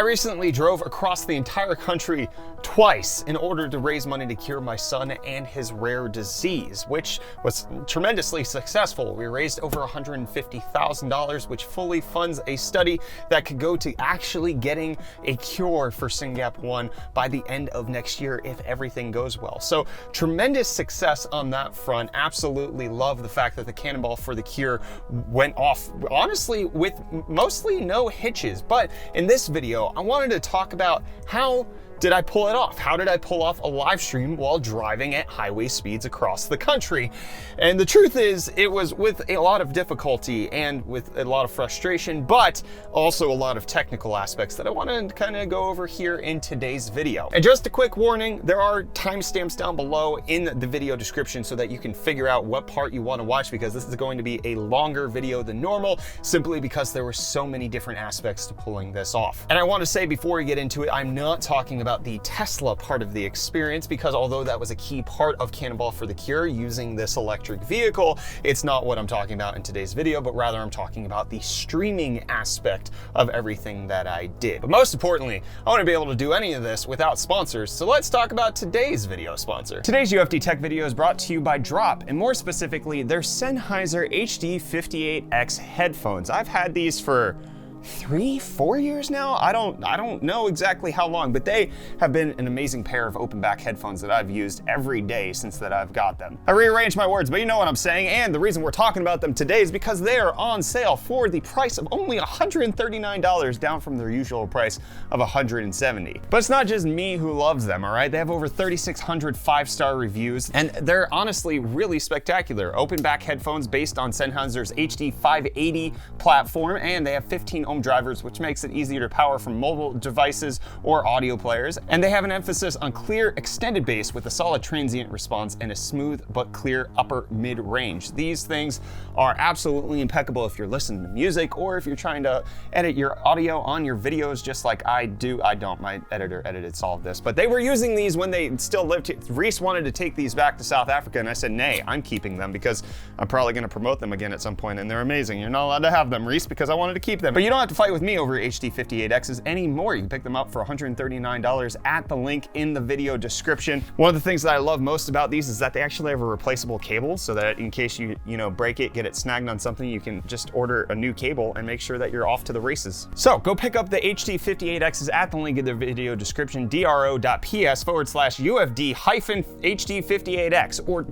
recently drove across the entire country twice in order to raise money to cure my son and his rare disease, which was tremendously successful. We raised over $150,000, which fully funds a study that could go to actually getting a cure for SYNGAP1 by the end of next year if everything goes well. So tremendous success on that front. Absolutely love the fact that the Cannonball for the Cure went off, honestly, with mostly no hitches. But in this video, I wanted to talk about how did I pull it off? How did I pull off a live stream while driving at highway speeds across the country? And the truth is, it was with a lot of difficulty and with a lot of frustration, but also a lot of technical aspects that I want to kind of go over here in today's video. And just a quick warning, there are timestamps down below in the video description so that you can figure out what part you want to watch, because this is going to be a longer video than normal, simply because there were so many different aspects to pulling this off. And I want to say before we get into it, I'm not talking about the Tesla part of the experience, because although that was a key part of Cannonball for the Cure using this electric vehicle, it's not what I'm talking about in today's video, but rather I'm talking about the streaming aspect of everything that I did. But most importantly, I want to be able to do any of this without sponsors, so let's talk about today's video sponsor. Today's UFD Tech video is brought to you by Drop, and more specifically, their Sennheiser HD58X headphones. I've had these for 3-4 years now. I don't know exactly how long, but they have been an amazing pair of open back headphones that I've used every day since that I've got them. I rearranged my words, but you know what I'm saying. And the reason we're talking about them today is because they are on sale for the price of only $139, down from their usual price of $170. But it's not just me who loves them, all right? They have over 3,600 5-star reviews, and they're honestly really spectacular. Open back headphones based on Sennheiser's HD580 platform, and they have 15 ohm drivers, which makes it easier to power from mobile devices or audio players. And they have an emphasis on clear extended bass with a solid transient response and a smooth but clear upper mid range. These things are absolutely impeccable if you're listening to music or if you're trying to edit your audio on your videos, just like I do. I don't, my editor edited all of this, but they were using these when they still lived here. Reece wanted to take these back to South Africa, and I said, nay, I'm keeping them because I'm probably going to promote them again at some point, and they're amazing. You're not allowed to have them, Reece, because I wanted to keep them. But you don't have to fight with me over HD58Xs anymore. You can pick them up for $139 at the link in the video description. One of the things that I love most about these is that they actually have a replaceable cable, so that in case you break it, get it snagged on something, you can just order a new cable and make sure that you're off to the races. So go pick up the HD58Xs at the link in the video description, dro.ps/UFD-HD58X, or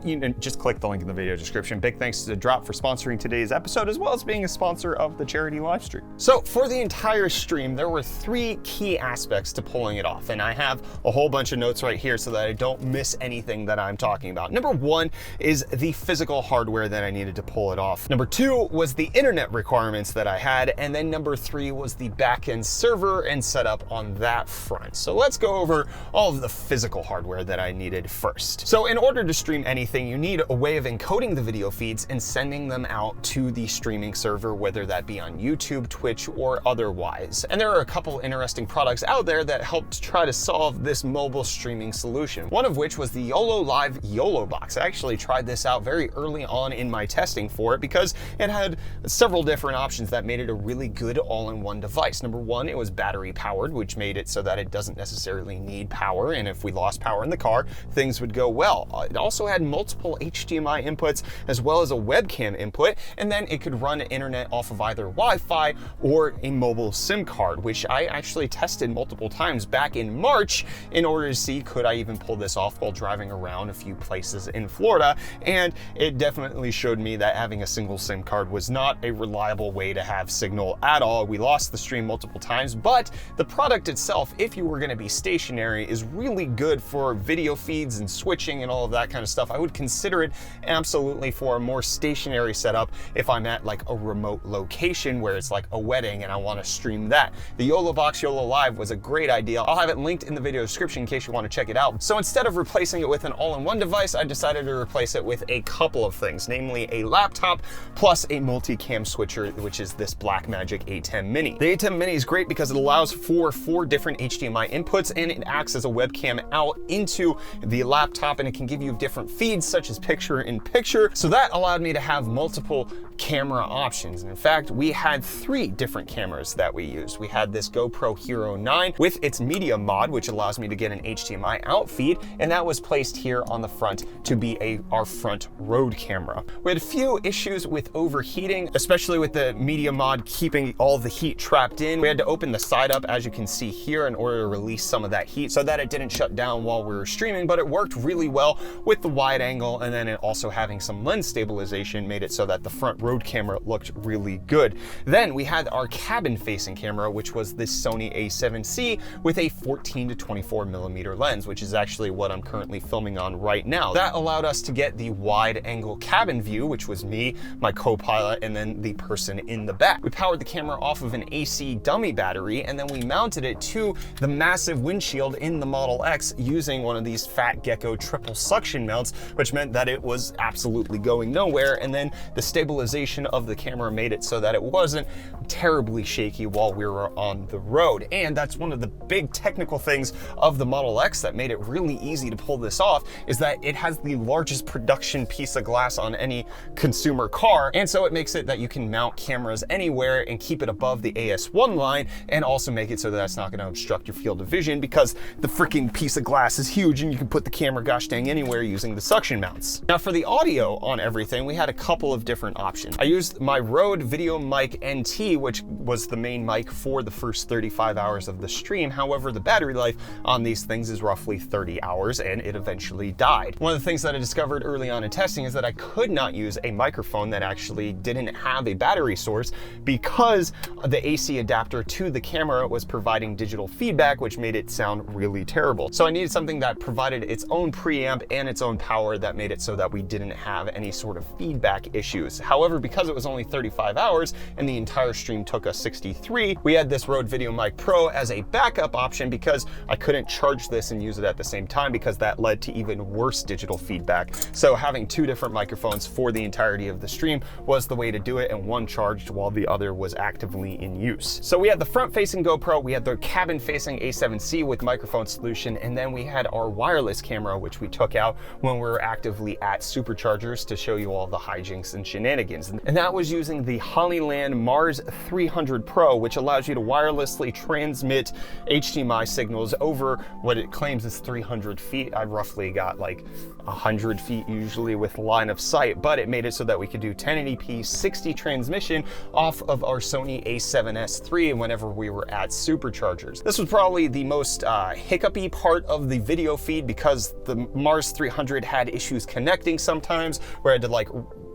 just click the link in the video description. Big thanks to Drop for sponsoring today's episode, as well as being a sponsor of the charity live stream. So for the entire stream, there were 3 key aspects to pulling it off, and I have a whole bunch of notes right here so that I don't miss anything that I'm talking about. Number 1 is the physical hardware that I needed to pull it off. Number 2 was the internet requirements that I had, and then number 3 was the backend server and setup on that front. So let's go over all of the physical hardware that I needed first. So in order to stream anything, you need a way of encoding the video feeds and sending them out to the streaming server, whether that be on YouTube, Twitch, or otherwise. And there are a couple interesting products out there that helped try to solve this mobile streaming solution. One of which was the Yolobox. I actually tried this out very early on in my testing for it because it had several different options that made it a really good all-in-one device. Number 1, it was battery powered, which made it so that it doesn't necessarily need power, and if we lost power in the car, things would go well. It also had multiple HDMI inputs as well as a webcam input, and then it could run internet off of either Wi-Fi or a mobile SIM card, which I actually tested multiple times back in March in order to see could I even pull this off while driving around a few places in Florida, and it definitely showed me that having a single SIM card was not a reliable way to have signal at all. We lost the stream multiple times, but the product itself, if you were going to be stationary, is really good for video feeds and switching and all of that kind of stuff. I would consider it absolutely for a more stationary setup if I'm at like a remote location where it's like a wedding and I want to stream that. The Yolobox YOLO Live was a great idea. I'll have it linked in the video description in case you want to check it out. So instead of replacing it with an all-in-one device, I decided to replace it with a couple of things, namely a laptop plus a multicam switcher, which is this Blackmagic A10 Mini. The A10 Mini is great because it allows for 4 different HDMI inputs, and it acts as a webcam out into the laptop, and it can give you different feeds such as picture-in-picture. So that allowed me to have multiple camera options. And in fact, we had 3 different different cameras that we used. We had this GoPro Hero 9 with its media mod, which allows me to get an HDMI out feed, and that was placed here on the front to be our front road camera. We had a few issues with overheating, especially with the media mod keeping all the heat trapped in. We had to open the side up, as you can see here, in order to release some of that heat so that it didn't shut down while we were streaming, but it worked really well with the wide angle, and then it also having some lens stabilization made it so that the front road camera looked really good. Then we had our cabin facing camera, which was this Sony a7C with a 14 to 24 millimeter lens, which is actually what I'm currently filming on right now. That allowed us to get the wide angle cabin view, which was me, my co-pilot, and then the person in the back. We powered the camera off of an AC dummy battery, and then we mounted it to the massive windshield in the Model X using one of these Fat Gecko triple suction mounts, which meant that it was absolutely going nowhere. And then the stabilization of the camera made it so that it wasn't terribly shaky while we were on the road. And that's one of the big technical things of the Model X that made it really easy to pull this off, is that it has the largest production piece of glass on any consumer car. And so it makes it that you can mount cameras anywhere and keep it above the AS1 line, and also make it so that it's not going to obstruct your field of vision, because the freaking piece of glass is huge and you can put the camera gosh dang anywhere using the suction mounts. Now for the audio on everything, we had a couple of different options. I used my Rode Video Mic NT, which was the main mic for the first 35 hours of the stream. However, the battery life on these things is roughly 30 hours, and it eventually died. One of the things that I discovered early on in testing is that I could not use a microphone that actually didn't have a battery source, because the AC adapter to the camera was providing digital feedback, which made it sound really terrible. So I needed something that provided its own preamp and its own power that made it so that we didn't have any sort of feedback issues. However, because it was only 35 hours and the entire stream took us 63, we had this Rode Video Mic Pro as a backup option, because I couldn't charge this and use it at the same time, because that led to even worse digital feedback. So having two different microphones for the entirety of the stream was the way to do it, and one charged while the other was actively in use. So we had the front-facing GoPro, we had the cabin-facing A7C with microphone solution, and then we had our wireless camera, which we took out when we were actively at superchargers to show you all the hijinks and shenanigans. And that was using the Hollyland Mars 300 Pro, which allows you to wirelessly transmit HDMI signals over what it claims is 300 feet. I roughly got like 100 feet usually with line of sight, but it made it so that we could do 1080p 60 transmission off of our Sony a7S III whenever we were at superchargers. This was probably the most hiccupy part of the video feed, because the Mars 300 had issues connecting sometimes, where I had to like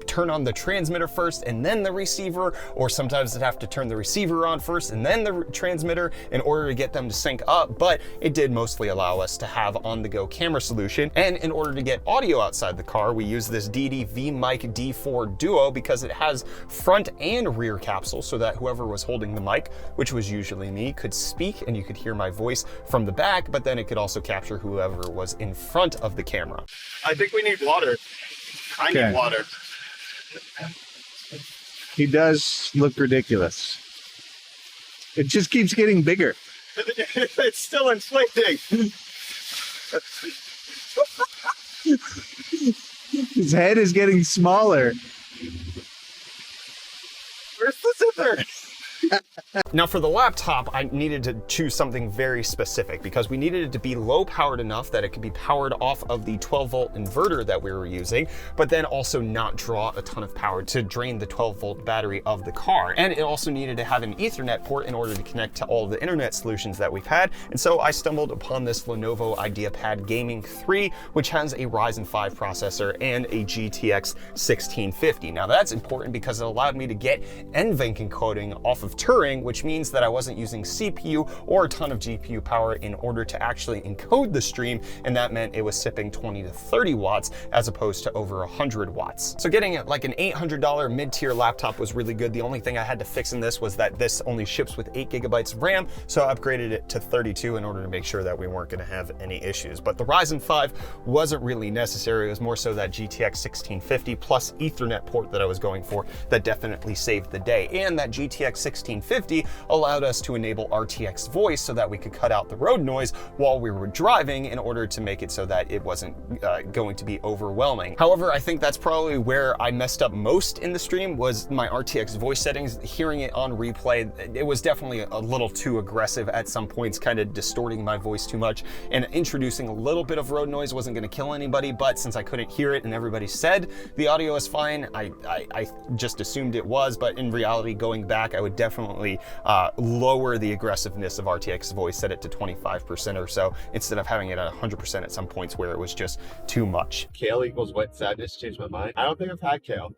turn on the transmitter first and then the receiver, or sometimes I'd have to turn the receiver on first and then the transmitter in order to get them to sync up. But it did mostly allow us to have on-the-go camera solution. And in order to get audio outside the car, we use this DD V-Mic D4 Duo, because it has front and rear capsules, so that whoever was holding the mic, which was usually me, could speak and you could hear my voice from the back, but then it could also capture whoever was in front of the camera. I think we need water. I need water. He does look ridiculous. It just keeps getting bigger. It's still inflating. His head is getting smaller. Where's the zipper? Now for the laptop, I needed to choose something very specific, because we needed it to be low powered enough that it could be powered off of the 12-volt inverter that we were using, but then also not draw a ton of power to drain the 12-volt battery of the car. And it also needed to have an Ethernet port in order to connect to all the internet solutions that we've had. And so I stumbled upon this Lenovo IdeaPad Gaming 3, which has a Ryzen 5 processor and a GTX 1650. Now that's important because it allowed me to get NVENC encoding off of Turing, which means that I wasn't using CPU or a ton of GPU power in order to actually encode the stream, and that meant it was sipping 20 to 30 watts as opposed to over 100 watts. So getting like an $800 mid-tier laptop was really good. The only thing I had to fix in this was that this only ships with 8 gigabytes of RAM, so I upgraded it to 32 in order to make sure that we weren't going to have any issues. But the Ryzen 5 wasn't really necessary. It was more so that GTX 1650 plus Ethernet port that I was going for that definitely saved the day. And that GTX 1650 allowed us to enable RTX Voice so that we could cut out the road noise while we were driving in order to make it so that it wasn't going to be overwhelming. However, I think that's probably where I messed up most in the stream, was my RTX Voice settings. Hearing it on replay, it was definitely a little too aggressive at some points, kind of distorting my voice too much, and introducing a little bit of road noise. Wasn't going to kill anybody, but since I couldn't hear it and everybody said the audio is fine, I just assumed it was. But in reality, going back, I would definitely lower the aggressiveness of RTX Voice, set it to 25% or so, instead of having it at 100% at some points where it was just too much. Kale equals wet sadness changed my mind. I don't think I've had kale.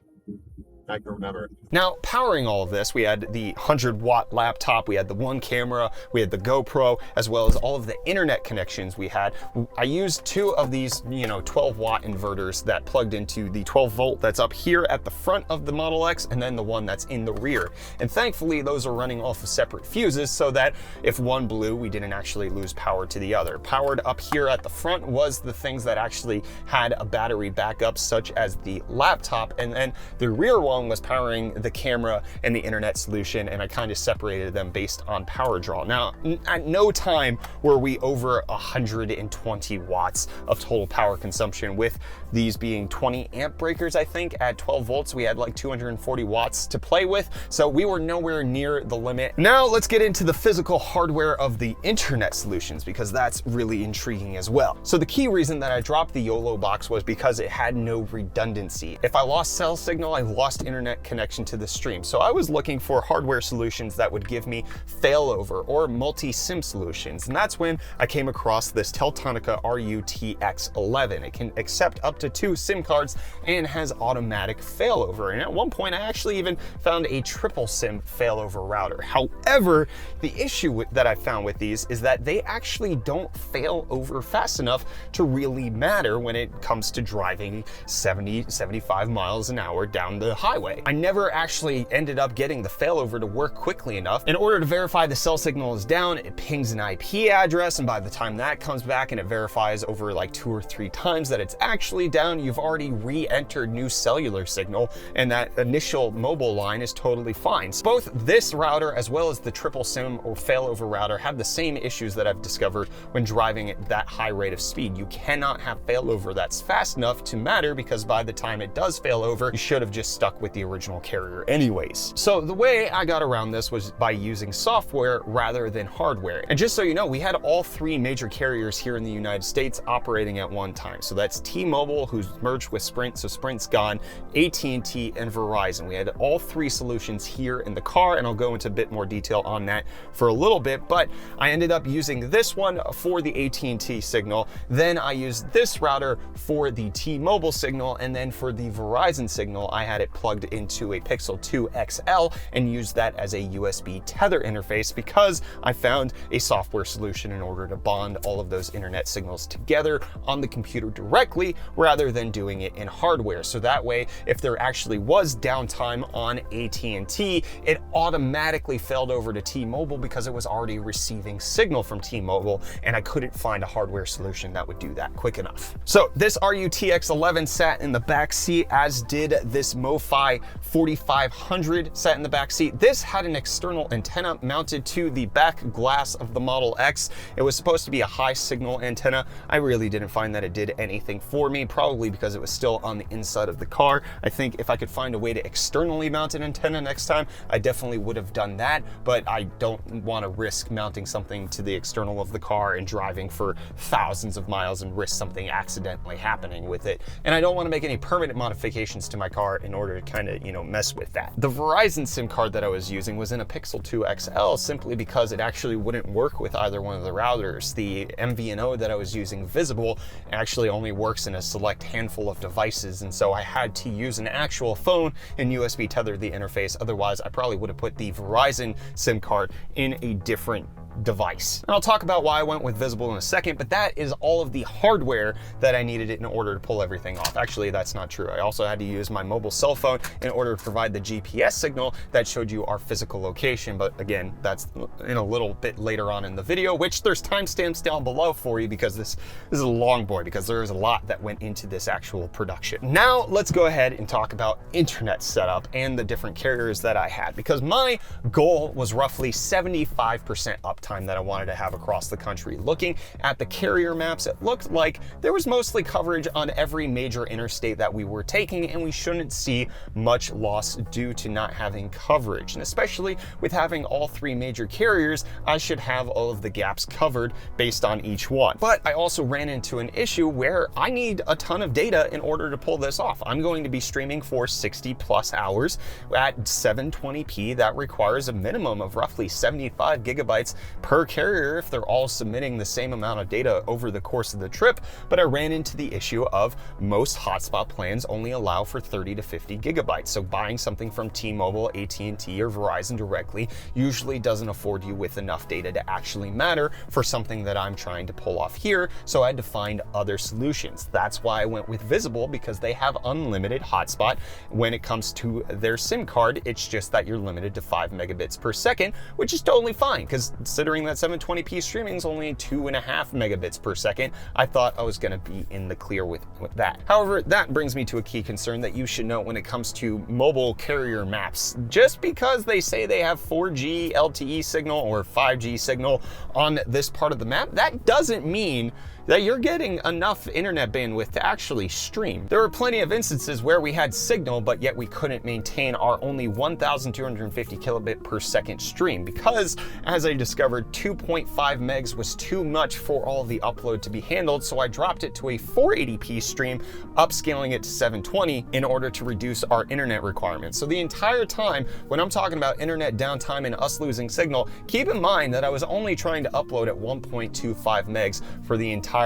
I can remember. Now, powering all of this, we had the 100-watt laptop, we had the one camera, we had the GoPro, as well as all of the internet connections we had. I used two of these, 12-watt inverters that plugged into the 12-volt that's up here at the front of the Model X, and then the one that's in the rear. And thankfully, those are running off of separate fuses so that if one blew, we didn't actually lose power to the other. Powered up here at the front was the things that actually had a battery backup, such as the laptop, and then the rear one was powering the camera and the internet solution, and I kind of separated them based on power draw. Now, at no time were we over 120 watts of total power consumption, with these being 20 amp breakers. I think at 12 volts we had like 240 watts to play with, so we were nowhere near the limit. Now let's get into the physical hardware of the internet solutions, because that's really intriguing as well. So the key reason that I dropped the Yolobox was because it had no redundancy. If I lost cell signal, I lost internet connection to the stream. So I was looking for hardware solutions that would give me failover or multi-SIM solutions. And that's when I came across this Teltonika RTX11. It can accept up to 2 SIM cards and has automatic failover. And at one point I actually even found a triple SIM failover router. However, the issue that I found with these is that they actually don't fail over fast enough to really matter when it comes to driving 75 miles an hour down the highway. I never actually ended up getting the failover to work quickly enough. In order to verify the cell signal is down, it pings an IP address, and by the time that comes back and it verifies over like 2 or 3 times that it's actually down, you've already re-entered new cellular signal, and that initial mobile line is totally fine. So both this router as well as the triple SIM or failover router have the same issues that I've discovered when driving at that high rate of speed. You cannot have failover that's fast enough to matter, because by the time it does fail over, you should have just stuck with the original carrier anyways. So the way I got around this was by using software rather than hardware. And just so you know, we had all 3 major carriers here in the United States operating at one time. So that's T-Mobile, who's merged with Sprint, so Sprint's gone, AT&T, and Verizon. We had all 3 solutions here in the car, and I'll go into a bit more detail on that for a little bit, but I ended up using this one for the AT&T signal, then I used this router for the T-Mobile signal, and then for the Verizon signal, I had it plugged into a Pixel 2 XL and used that as a USB tether interface, because I found a software solution in order to bond all of those internet signals together on the computer directly rather than doing it in hardware. So that way, if there actually was downtime on AT&T, it automatically failed over to T-Mobile because it was already receiving signal from T-Mobile, and I couldn't find a hardware solution that would do that quick enough. So this RTX11 sat in the back seat, as did this MoFi 4500 sat in the back seat. This had an external antenna mounted to the back glass of the Model X. It was supposed to be a high signal antenna. I really didn't find that it did anything for me, probably because it was still on the inside of the car. I think if I could find a way to externally mount an antenna next time, I definitely would have done that, but I don't want to risk mounting something to the external of the car and driving for thousands of miles and risk something accidentally happening with it. And I don't want to make any permanent modifications to my car in order to kind of, mess with that. The Verizon SIM card that I was using was in a Pixel 2 XL, simply because it actually wouldn't work with either one of the routers. The MVNO that I was using, Visible, actually only works in a select handful of devices, and so I had to use an actual phone and USB tether the interface. Otherwise, I probably would have put the Verizon SIM card in a different device. And I'll talk about why I went with Visible in a second, but that is all of the hardware that I needed in order to pull everything off. Actually, that's not true. I also had to use my mobile cell phone in order to provide the GPS signal that showed you our physical location. But again, that's in a little bit later on in the video, which there's timestamps down below for you because this is a long boy, because there is a lot that went into this actual production. Now let's go ahead and talk about internet setup and the different carriers that I had, because my goal was roughly 75% uptime that I wanted to have across the country. Looking at the carrier maps, it looked like there was mostly coverage on every major interstate that we were taking, and we shouldn't see much loss due to not having coverage. And especially with having all three major carriers, I should have all of the gaps covered based on each one. But I also ran into an issue where I need a ton of data in order to pull this off. I'm going to be streaming for 60 plus hours at 720p. That requires a minimum of roughly 75 gigabytes per carrier if they're all submitting the same amount of data over the course of the trip. But I ran into the issue of most hotspot plans only allow for 30 to 50 gigabytes. So buying something from T-Mobile, AT&T, or Verizon directly usually doesn't afford you with enough data to actually matter for something that I'm trying to pull off here. So I had to find other solutions. That's why I went with Visible, because they have unlimited hotspot when it comes to their SIM card. It's just that you're limited to 5 megabits per second, which is totally fine, because considering that 720p streaming is only 2.5 megabits per second, I thought I was going to be in the clear with that. However, that brings me to a key concern that you should know when it comes to mobile carrier maps. Just because they say they have 4G LTE signal or 5G signal on this part of the map, that doesn't mean that you're getting enough internet bandwidth to actually stream. There were plenty of instances where we had signal, but yet we couldn't maintain our only 1,250 kilobit per second stream, because as I discovered, 2.5 megs was too much for all of the upload to be handled. So I dropped it to a 480p stream, upscaling it to 720 in order to reduce our internet requirements. So the entire time when I'm talking about internet downtime and us losing signal, keep in mind that I was only trying to upload at 1.25 megs for the entirety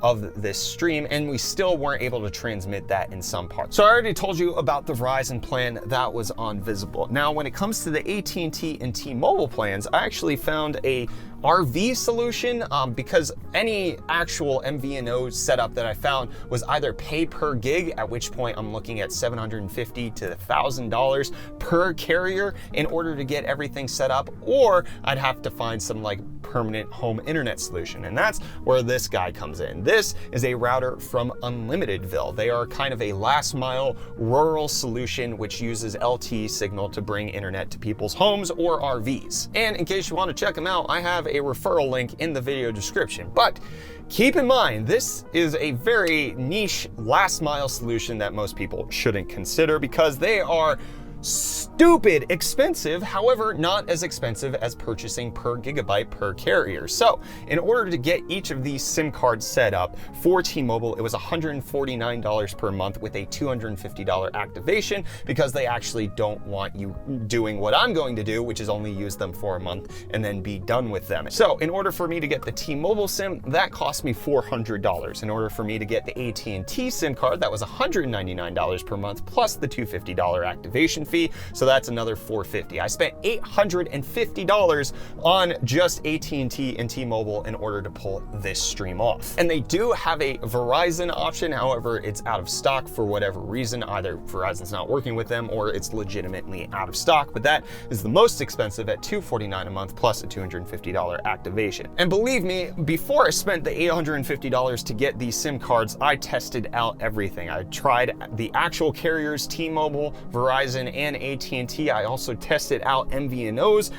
of this stream, and we still weren't able to transmit that in some parts. So I already told you about the Verizon plan that was on Visible. Now, when it comes to the AT&T and T-Mobile plans, I actually found a RV solution because any actual MVNO setup that I found was either pay per gig, at which point I'm looking at $750 to $1,000 per carrier in order to get everything set up, or I'd have to find some like permanent home internet solution. And that's where this guy comes in. This is a router from Unlimitedville. They are kind of a last mile rural solution which uses LTE signal to bring internet to people's homes or RVs. And in case you want to check them out, I have a referral link in the video description. But keep in mind, this is a very niche last mile solution that most people shouldn't consider, because they are stupid expensive, however, not as expensive as purchasing per gigabyte per carrier. So in order to get each of these SIM cards set up for T-Mobile, it was $149 per month with a $250 activation, because they actually don't want you doing what I'm going to do, which is only use them for a month and then be done with them. So in order for me to get the T-Mobile SIM, that cost me $400. In order for me to get the AT&T SIM card, that was $199 per month plus the $250 activation fee. So that's another $450. I spent $850 on just AT&T and T-Mobile in order to pull this stream off. And they do have a Verizon option. However, it's out of stock for whatever reason. Either Verizon's not working with them or it's legitimately out of stock, but that is the most expensive at $249 a month plus a $250 activation. And believe me, before I spent the $850 to get these SIM cards, I tested out everything. I tried the actual carriers, T-Mobile, Verizon, and AT&T. I also tested out MVNOs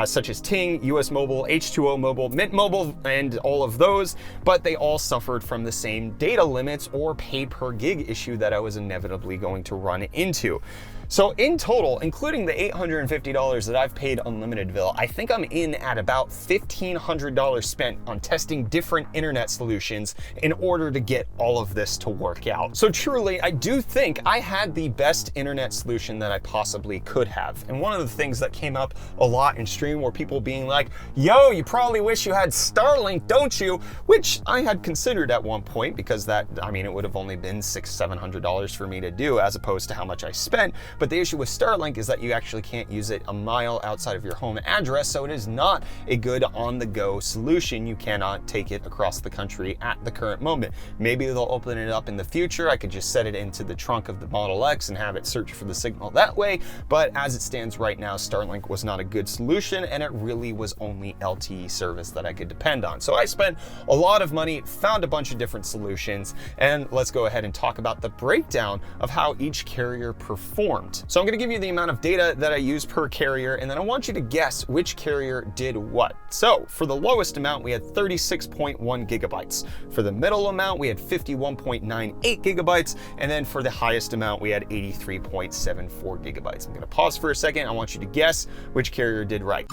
such as Ting, US Mobile, H2O Mobile, Mint Mobile, and all of those, but they all suffered from the same data limits or pay per gig issue that I was inevitably going to run into. So in total, including the $850 that I've paid Unlimitedville, I think I'm in at about $1,500 spent on testing different internet solutions in order to get all of this to work out. So truly, I do think I had the best internet solution that I possibly could have. And one of the things that came up a lot in stream were people being like, yo, you probably wish you had Starlink, don't you? Which I had considered at one point, because that, I mean, it would have only been $600-700 for me to do as opposed to how much I spent. But the issue with Starlink is that you actually can't use it a mile outside of your home address, so it is not a good on-the-go solution. You cannot take it across the country at the current moment. Maybe they'll open it up in the future. I could just set it into the trunk of the Model X and have it search for the signal that way. But as it stands right now, Starlink was not a good solution, and it really was only LTE service that I could depend on. So I spent a lot of money, found a bunch of different solutions, and let's go ahead and talk about the breakdown of how each carrier performed. So I'm going to give you the amount of data that I used per carrier, and then I want you to guess which carrier did what. So for the lowest amount, we had 36.1 gigabytes. For the middle amount, we had 51.98 gigabytes. And then for the highest amount, we had 83.74 gigabytes. I'm going to pause for a second. I want you to guess which carrier did right.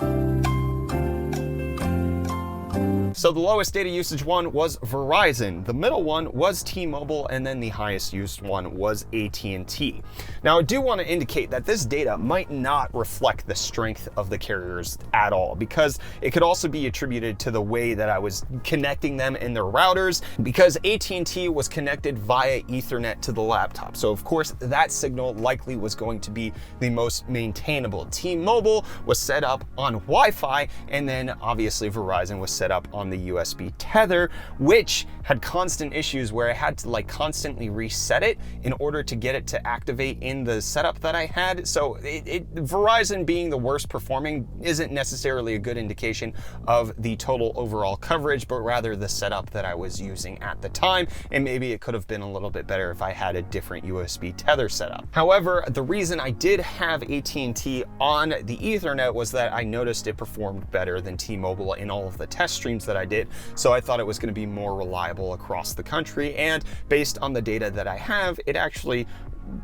So the lowest data usage one was Verizon, the middle one was T-Mobile, and then the highest used one was AT&T. Now I do want to indicate that this data might not reflect the strength of the carriers at all, because it could also be attributed to the way that I was connecting them in their routers, because AT&T was connected via Ethernet to the laptop. So of course that signal likely was going to be the most maintainable. T-Mobile was set up on Wi-Fi, and then obviously Verizon was set up on the USB tether, which had constant issues where I had to like constantly reset it in order to get it to activate in the setup that I had. So Verizon being the worst performing isn't necessarily a good indication of the total overall coverage, but rather the setup that I was using at the time. And maybe it could have been a little bit better if I had a different USB tether setup. However, the reason I did have AT&T on the Ethernet was that I noticed it performed better than T-Mobile in all of the test streams that I did. So I thought it was going to be more reliable across the country. And based on the data that I have, it actually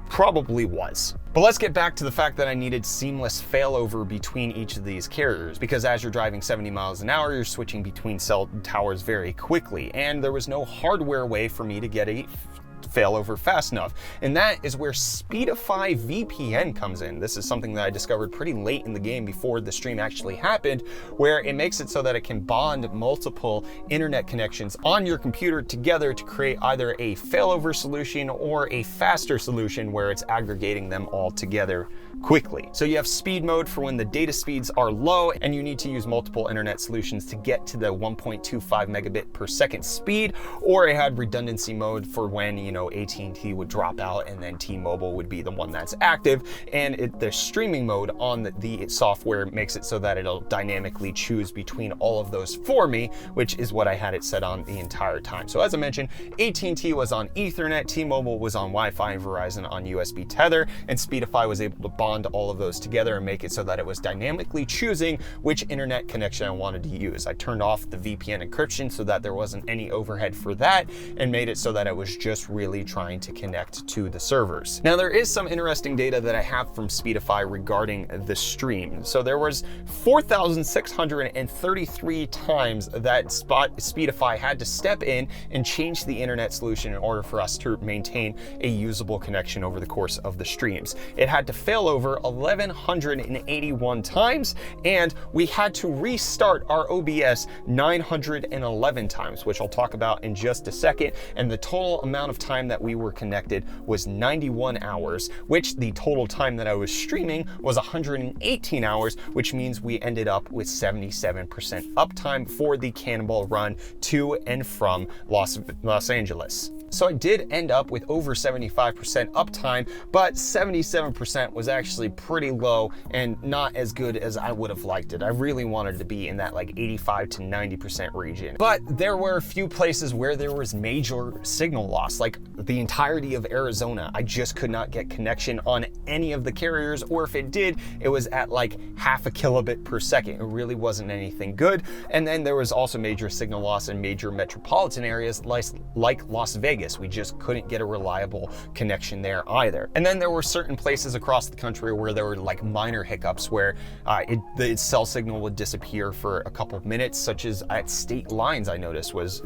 probably was. But let's get back to the fact that I needed seamless failover between each of these carriers, because as you're driving 70 miles an hour, you're switching between cell towers very quickly. And there was no hardware way for me to get a failover fast enough. And that is where Speedify VPN comes in. This is something that I discovered pretty late in the game before the stream actually happened, where it makes it so that it can bond multiple internet connections on your computer together to create either a failover solution or a faster solution where it's aggregating them all together quickly. So you have speed mode for when the data speeds are low and you need to use multiple internet solutions to get to the 1.25 megabit per second speed, or it had redundancy mode for when, you know, AT&T would drop out and then T-Mobile would be the one that's active. And the streaming mode on the software makes it so that it'll dynamically choose between all of those for me, which is what I had it set on the entire time. So as I mentioned, AT&T was on Ethernet, T-Mobile was on Wi-Fi, and Verizon on USB tether, and Speedify was able to bond all of those together and make it so that it was dynamically choosing which internet connection I wanted to use. I turned off the VPN encryption so that there wasn't any overhead for that, and made it so that I was just really trying to connect to the servers. Now there is some interesting data that I have from Speedify regarding the stream. So there was 4,633 times that Speedify had to step in and change the internet solution in order for us to maintain a usable connection over the course of the streams. It had to fail over 1,181 times, and we had to restart our OBS 911 times, which I'll talk about in just a second. And the total amount of time that we were connected was 91 hours, which the total time that I was streaming was 118 hours, which means we ended up with 77% uptime for the Cannonball run to and from Los Angeles. So I did end up with over 75% uptime, but 77% was actually pretty low and not as good as I would have liked it. I really wanted to be in that like 85 to 90% region. But there were a few places where there was major signal loss, like the entirety of Arizona. I just could not get connection on any of the carriers, or if it did, it was at like half a kilobit per second. It really wasn't anything good. And then there was also major signal loss in major metropolitan areas like Las Vegas. Vegas. We just couldn't get a reliable connection there either. And then there were certain places across the country where there were like minor hiccups where the cell signal would disappear for a couple of minutes, such as at state lines. I noticed was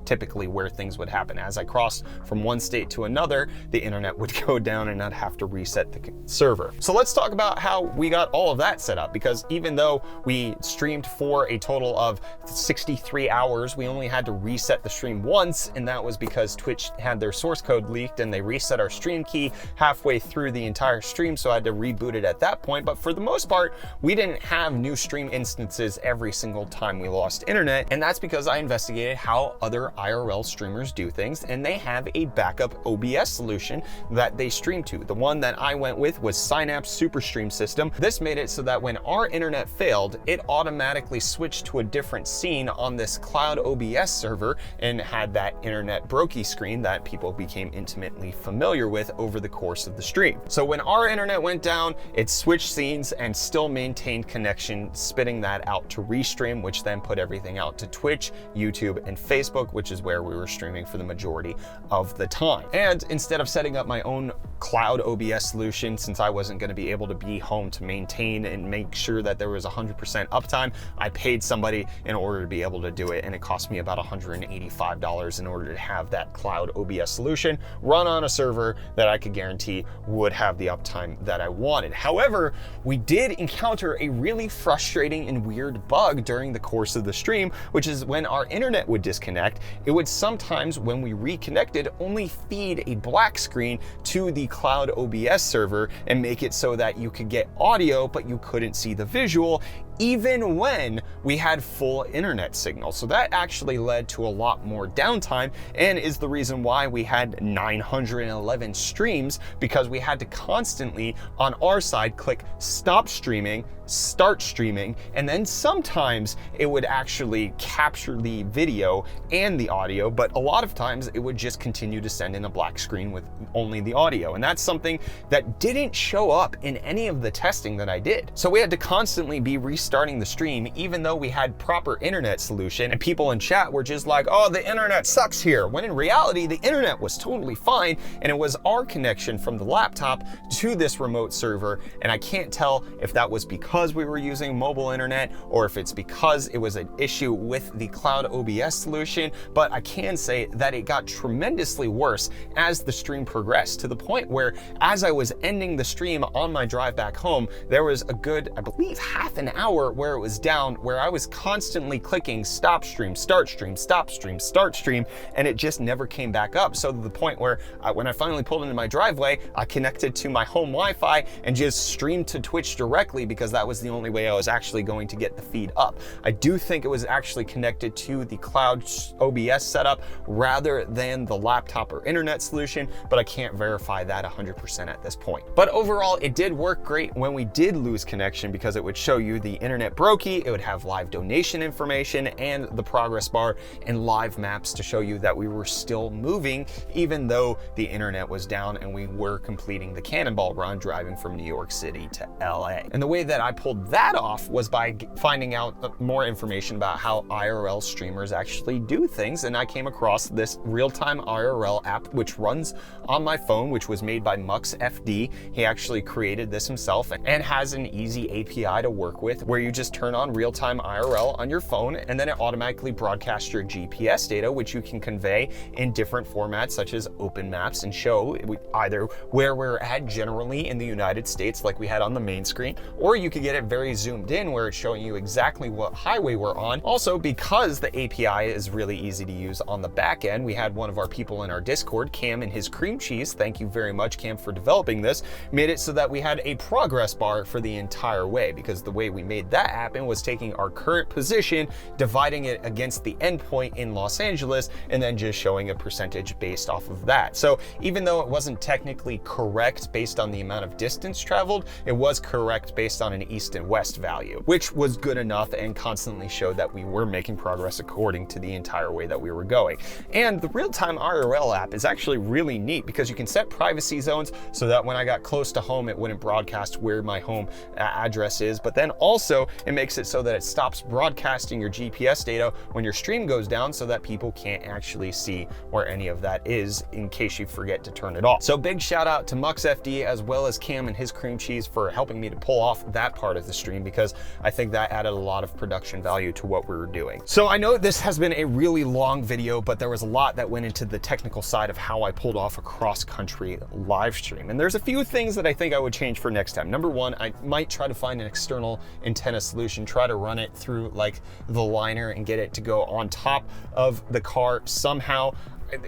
typically where things would happen. As I crossed from one state to another, the internet would go down and I'd have to reset the server. So let's talk about how we got all of that set up, because even though we streamed for a total of 63 hours, we only had to reset the stream once, and that was because Twitch had their source code leaked and they reset our stream key halfway through the entire stream, so I had to reboot it at that point. But for the most part, we didn't have new stream instances every single time we lost internet, and that's because I investigated how other IRL streamers do things, and they have a backup OBS solution that they stream to. The one that I went with was Psynaps SuperStream system. This made it so that when our internet failed, it automatically switched to a different scene on this cloud OBS server and had that internet brokey screen that people became intimately familiar with over the course of the stream. So when our internet went down, it switched scenes and still maintained connection, spitting that out to Restream, which then put everything out to Twitch, YouTube, and Facebook, which is where we were streaming for the majority of the time. And instead of setting up my own cloud OBS solution, since I wasn't going to be able to be home to maintain and make sure that there was 100% uptime, I paid somebody in order to be able to do it, and it cost me about $185 in order to have that cloud OBS solution run on a server that I could guarantee would have the uptime that I wanted. However, we did encounter a really frustrating and weird bug during the course of the stream, which is when our internet would disconnect, it would sometimes, when we reconnected, only feed a black screen to the cloud OBS server and make it so that you could get audio, but you couldn't see the visual, even when we had full internet signal. So that actually led to a lot more downtime and is the reason why we had 911 streams, because we had to constantly on our side click stop streaming, start streaming, and then sometimes it would actually capture the video and the audio, but a lot of times it would just continue to send in a black screen with only the audio. And that's something that didn't show up in any of the testing that I did. So we had to constantly be restarting the stream, even though we had proper internet solution, and people in chat were just like, oh, the internet sucks here, when in reality the internet was totally fine, and it was our connection from the laptop to this remote server. And I can't tell if that was because we were using mobile internet or if it's because it was an issue with the cloud OBS solution, but I can say that it got tremendously worse as the stream progressed, to the point where as I was ending the stream on my drive back home, there was a good, I believe, half an hour where it was down, where I was constantly clicking stop stream, start stream, stop stream, start stream, and it just never came back up. So to the point where when I finally pulled into my driveway, I connected to my home Wi-Fi and just streamed to Twitch directly, because that was the only way I was actually going to get the feed up. I do think it was actually connected to the cloud OBS setup rather than the laptop or internet solution, but I can't verify that 100% at this point. But overall, it did work great when we did lose connection, because it would show you the internet brokey, it would have live donation information and the progress bar and live maps to show you that we were still moving, even though the internet was down and we were completing the cannonball run driving from New York City to LA. And the way that I pulled that off was by finding out more information about how IRL streamers actually do things, and I came across this RealtimeIRL app, which runs on my phone, which was made by Muxfd. He actually created this himself and has an easy API to work with, where you just turn on Realtime IRL on your phone, and then it automatically broadcasts your GPS data, which you can convey in different formats such as open maps, and show either where we're at generally in the United States like we had on the main screen, or you could get it very zoomed in where it's showing you exactly what highway we're on. Also, because the API is really easy to use on the back end, we had one of our people in our Discord, Cam and his cream cheese, thank you very much Cam for developing this, made it so that we had a progress bar for the entire way, because the way we made that happen was taking our current position, dividing it against the endpoint in Los Angeles, and then just showing a percentage based off of that. So even though it wasn't technically correct based on the amount of distance traveled, it was correct based on an east and west value, which was good enough and constantly showed that we were making progress according to the entire way that we were going. And the Realtime IRL app is actually really neat, because you can set privacy zones so that when I got close to home, it wouldn't broadcast where my home address is. But then also also it makes it so that it stops broadcasting your GPS data when your stream goes down so that people can't actually see where any of that is in case you forget to turn it off. So big shout out to Muxfd as well as Cam and his cream cheese for helping me to pull off that part of the stream, because I think that added a lot of production value to what we were doing. So I know this has been a really long video, but there was a lot that went into the technical side of how I pulled off a cross-country live stream. And there's a few things that I think I would change for next time. Number one, I might try to find an external antenna solution, try to run it through like the liner and get it to go on top of the car somehow.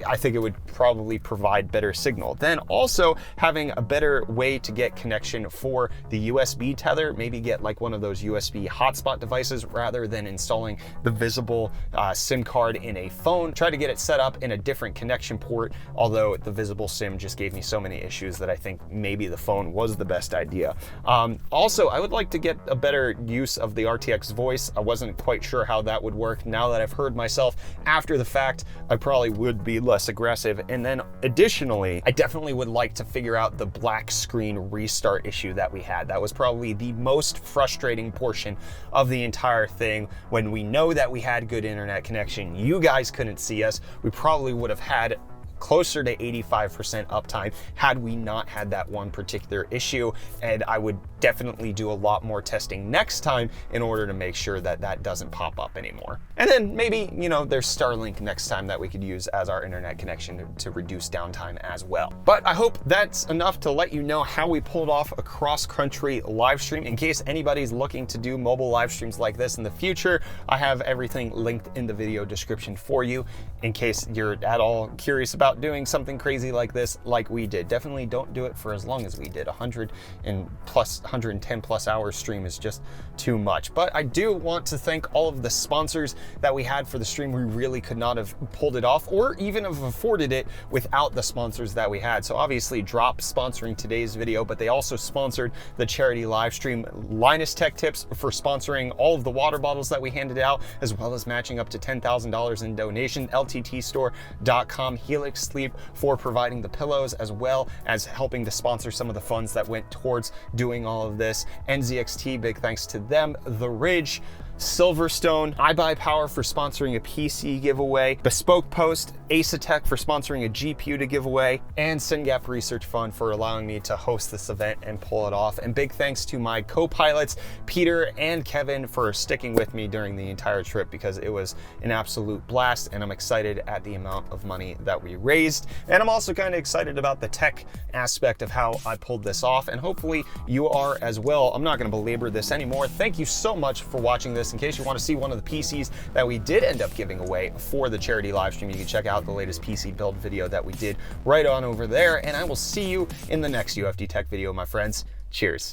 I think it would probably provide better signal. Then also having a better way to get connection for the USB tether, maybe get like one of those USB hotspot devices rather than installing the visible SIM card in a phone. Try to get it set up in a different connection port, although the visible SIM just gave me so many issues that I think maybe the phone was the best idea. Also, I would like to get a better use of the RTX Voice. I wasn't quite sure how that would work. Now that I've heard myself after the fact, I probably would be less aggressive. And then additionally, I definitely would like to figure out the black screen restart issue that we had. That was probably the most frustrating portion of the entire thing. When we know that we had good internet connection, you guys couldn't see us. We probably would have had closer to 85% uptime had we not had that one particular issue. And I would definitely do a lot more testing next time in order to make sure that that doesn't pop up anymore. And then maybe, you know, there's Starlink next time that we could use as our internet connection to reduce downtime as well. But I hope that's enough to let you know how we pulled off a cross-country live stream. In case anybody's looking to do mobile live streams like this in the future, I have everything linked in the video description for you in case you're at all curious about doing something crazy like this, like we did. Definitely don't do it for as long as we did. 110 plus hour stream is just too much. But I do want to thank all of the sponsors that we had for the stream. We really could not have pulled it off or even have afforded it without the sponsors that we had. So obviously Drop sponsoring today's video, but they also sponsored the charity live stream. Linus Tech Tips for sponsoring all of the water bottles that we handed out, as well as matching up to $10,000 in donation. LTTstore.com, Helix Sleep for providing the pillows, as well as helping to sponsor some of the funds that went towards doing all of this. NZXT, big thanks to them. The Ridge, Silverstone, iBuyPower for sponsoring a PC giveaway, Bespoke Post, Asatek for sponsoring a GPU to give away, and SynGap Research Fund for allowing me to host this event and pull it off. And big thanks to my co-pilots, Peter and Kevin, for sticking with me during the entire trip, because it was an absolute blast, and I'm excited at the amount of money that we raised. And I'm also kind of excited about the tech aspect of how I pulled this off, and hopefully you are as well. I'm not going to belabor this anymore. Thank you so much for watching this. In case you want to see one of the PCs that we did end up giving away for the charity live stream, you can check out the latest PC build video that we did right on over there. And I will see you in the next UFD Tech video, my friends. Cheers.